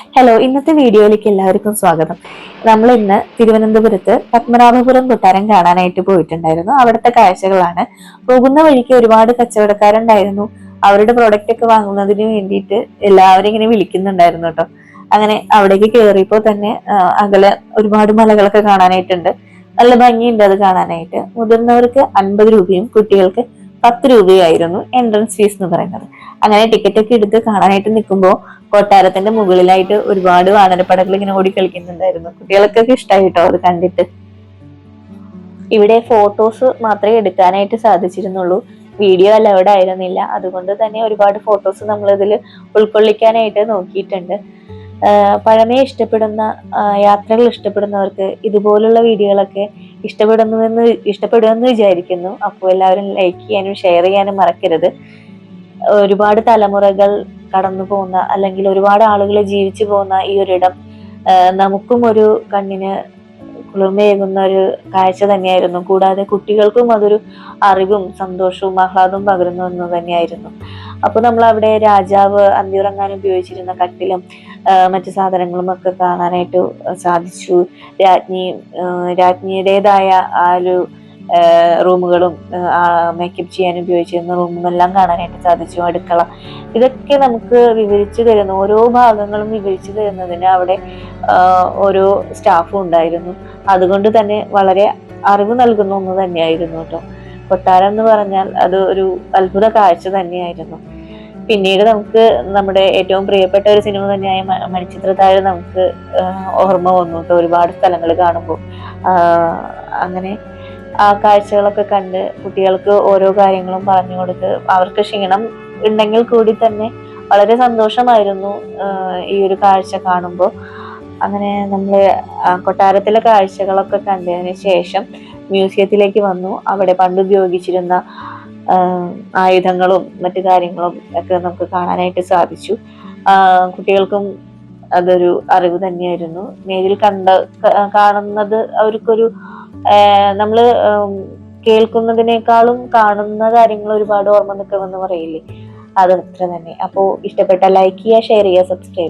Hello, ഇന്നത്തെ വീഡിയോയിലേക്ക് എല്ലാവർക്കും സ്വാഗതം. നമ്മൾ ഇന്ന് തിരുവനന്തപുരത്ത് പത്മനാഭപുരം കൊട്ടാരം കാണാനായിട്ട് പോയിട്ടുണ്ടായിരുന്നു. അവിടുത്തെ കാഴ്ചകളാണ്. പോകുന്ന വഴിക്ക് ഒരുപാട് കച്ചവടക്കാരുണ്ടായിരുന്നു. അവരുടെ പ്രോഡക്റ്റ് ഒക്കെ വാങ്ങുന്നതിന് വേണ്ടിയിട്ട് എല്ലാവരും ഇങ്ങനെ വിളിക്കുന്നുണ്ടായിരുന്നു കേട്ടോ. അങ്ങനെ അവിടേക്ക് കയറിയപ്പോൾ തന്നെ അകലെ ഒരുപാട് മലകളൊക്കെ കാണാനായിട്ടുണ്ട്. നല്ല ഭംഗിയുണ്ട് അത് കാണാനായിട്ട്. മുതിർന്നവർക്ക് 50 രൂപയും കുട്ടികൾക്ക് 10 രൂപയായിരുന്നു എൻട്രൻസ് ഫീസ് എന്ന് പറയുന്നത്. അങ്ങനെ ടിക്കറ്റ് ഒക്കെ എടുത്ത് കാണാനായിട്ട് നിൽക്കുമ്പോൾ കൊട്ടാരത്തിന്റെ മുകളിലായിട്ട് ഒരുപാട് വാനരപ്പടകൾ ഇങ്ങനെ ഓടി കളിക്കുന്നുണ്ടായിരുന്നു. കുട്ടികൾക്കൊക്കെ ഇഷ്ടമായി കേട്ടോ അത് കണ്ടിട്ട്. ഇവിടെ ഫോട്ടോസ് മാത്രമേ എടുക്കാനായിട്ട് സാധിച്ചിരുന്നുള്ളൂ. വീഡിയോ അലൗഡ് ആയിരുന്നില്ല. അതുകൊണ്ട് തന്നെ ഒരുപാട് ഫോട്ടോസ് നമ്മൾ ഇതിൽ ഉൾക്കൊള്ളിക്കാനായിട്ട് നോക്കിയിട്ടുണ്ട്. പഴമയെ ഇഷ്ടപ്പെടുന്ന യാത്രകൾ ഇഷ്ടപ്പെടുന്നവർക്ക് ഇതുപോലുള്ള വീഡിയോകളൊക്കെ ഇഷ്ടപ്പെടുമെന്ന് വിചാരിക്കുന്നു. അപ്പോൾ എല്ലാവരും ലൈക്ക് ചെയ്യാനും ഷെയർ ചെയ്യാനും മറക്കരുത്. ഒരുപാട് തലമുറകൾ കടന്നു പോകുന്ന അല്ലെങ്കിൽ ഒരുപാട് ആളുകൾ ജീവിച്ചു പോകുന്ന ഈ ഒരിടം നമുക്കും ഒരു കണ്ണിന് കുളിർമയേകുന്ന ഒരു കാഴ്ച തന്നെയായിരുന്നു. കൂടാതെ കുട്ടികൾക്കും അതൊരു അറിവും സന്തോഷവും ആഹ്ലാദവും പകരുന്നു എന്ന് തന്നെയായിരുന്നു. അപ്പൊ നമ്മൾ അവിടെ രാജാവ് അന്തിയുറങ്ങാൻ ഉപയോഗിച്ചിരുന്ന കട്ടിലും മറ്റു സാധനങ്ങളും ഒക്കെ കാണാനായിട്ട് സാധിച്ചു. രാജ്ഞിയുടേതായ ആ ഒരു റൂമുകളും മേക്കപ്പ് ചെയ്യാൻ ഉപയോഗിച്ചിരുന്ന റൂമും എല്ലാം കാണാനായിട്ട് സാധിച്ചു. അടുക്കള, ഇതൊക്കെ നമുക്ക് വിവരിച്ചു തരുന്നു. ഓരോ ഭാഗങ്ങളും വിവരിച്ചു തരുന്നതിന് അവിടെ ഓരോ സ്റ്റാഫും ഉണ്ടായിരുന്നു. അതുകൊണ്ട് തന്നെ വളരെ അറിവ് നൽകുന്ന ഒന്ന് തന്നെയായിരുന്നു കേട്ടോ. കൊട്ടാരം എന്ന് പറഞ്ഞാൽ അത് ഒരു അത്ഭുത കാഴ്ച തന്നെയായിരുന്നു. പിന്നീട് നമുക്ക് നമ്മുടെ ഏറ്റവും പ്രിയപ്പെട്ട ഒരു സിനിമ തന്നെയായ മണിച്ചിത്രത്താഴ് നമുക്ക് ഓർമ്മ വന്നു കേട്ടോ, ഒരുപാട് സ്ഥലങ്ങൾ കാണുമ്പോൾ. അങ്ങനെ ആ കാഴ്ചകളൊക്കെ കണ്ട് കുട്ടികൾക്ക് ഓരോ കാര്യങ്ങളും പറഞ്ഞു കൊടുത്ത് അവർക്ക് ക്ഷീണം ഉണ്ടെങ്കിൽ കൂടി തന്നെ വളരെ സന്തോഷമായിരുന്നു ഈ ഒരു കാഴ്ച കാണുമ്പോൾ. അങ്ങനെ നമ്മൾ കൊട്ടാരത്തിലെ കാഴ്ചകളൊക്കെ കണ്ടതിന് ശേഷം മ്യൂസിയത്തിലേക്ക് വന്നു. അവിടെ പണ്ട് ഉപയോഗിച്ചിരുന്ന ആയുധങ്ങളും മറ്റു കാര്യങ്ങളും ഒക്കെ നമുക്ക് കാണാനായിട്ട് സാധിച്ചു. കുട്ടികൾക്കും അതൊരു അറിവ് തന്നെയായിരുന്നു. നേരിൽ കാണുന്നത് അവർക്കൊരു നമ്മള് കേൾക്കുന്നതിനേക്കാളും കാണുന്ന കാര്യങ്ങൾ ഒരുപാട് ഓർമ്മ നിൽക്കുമെന്ന് പറയില്ലേ, അത് അത്ര തന്നെ. അപ്പോൾ ഇഷ്ടപ്പെട്ട ലൈക്ക് ചെയ്യുക, ഷെയർ ചെയ്യുക, സബ്സ്ക്രൈബ്